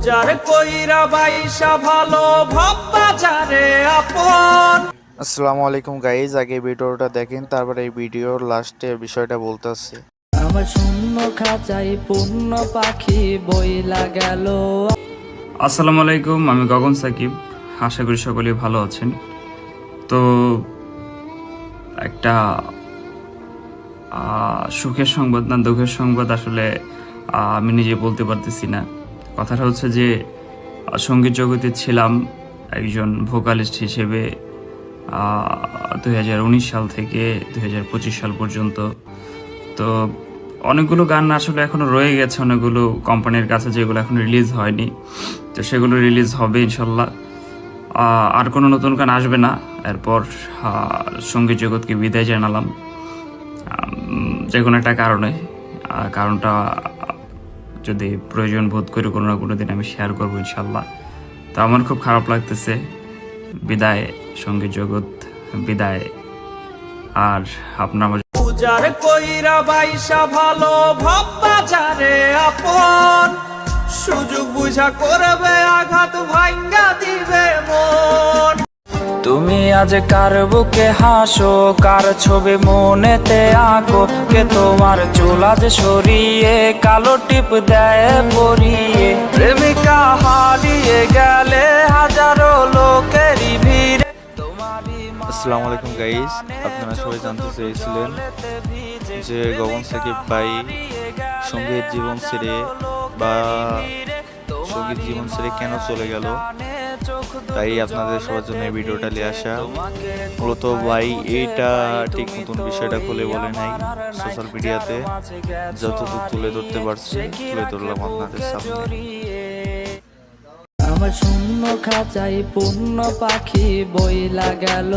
উজার কইরা বাইসা ভালো ভাব বাজারে আপন। আসসালামু আলাইকুম গাইজ, আগে ভিডিওটা দেখেন, তারপরে এই ভিডিওর লাস্টে বিষয়টা বলতেছি। আমার শূন্য খাঁচাই পূর্ণ পাখি বইলা গেল। আসসালামু আলাইকুম, আমি গগন সাকিব। আশা করি সকলেই ভালো আছেন। তো একটা সুখের সংবাদ না দুঃখের সংবাদ আসলে আমি নিজে বলতে পারতেছি না। কথাটা হচ্ছে যে সঙ্গীত জগতে ছিলাম একজন ভোকালিস্ট হিসেবে 2019 সাল থেকে 2025 সাল পর্যন্ত। তো অনেকগুলো গান আসলে এখনও রয়ে গেছে, অনেকগুলো কোম্পানির কাছে যেগুলো এখন রিলিজ হয়নি, তো সেগুলো রিলিজ হবে ইনশাল্লাহ। আর কোনো নতুন গান আসবে না। এরপর সঙ্গীত জগৎকে বিদায় জানালাম যে কোনো একটা কারণে। কারণটা যদি প্রয়োজন বোধ করি কোনো না কোনো দিন আমি শেয়ার করবো ইনশাল্লাহ। তো আমার খুব খারাপ লাগতেছে। বিদায় সঙ্গীত জগৎ, বিদায়। আর আপনার উজার কইরা বাইসা ভালো ভাব বাজারে আপন। সুযোগ বুঝা করবে আঘাত ভাঙ্গা দিবে মন। তুমি আজ কার বুকে হাসো, কার ছবি মনেতে আঁকো, কে তোমার চুল আজ সরিয়ে কালো টিপ দেয় পরিয়ে। প্রেমিকা হারিয়ে গেলে হাজারো লোকেরই ভিড়ে তোমারই। আসসালামু আলাইকুম গাইজ, আপনারা সবাই জানতে চেয়েছিলেন যে গগন সাকিব ভাই সঙ্গীত জীবন ছেড়ে কেন চলে গেল। তাই আপনাদের সবার জন্য এই ভিডিওটা নিয়ে আসা। মূলত ভাই এইটা ঠিক নতুন বিষয়টা খুলে বলে নাই, সোশ্যাল মিডিয়াতে যতটুকু তুলে ধরতে পারছি তুলে ধরলাম আপনাদের সামনে। আমার শূন্য খাঁচাই পূর্ণ পাখি বইলা গেল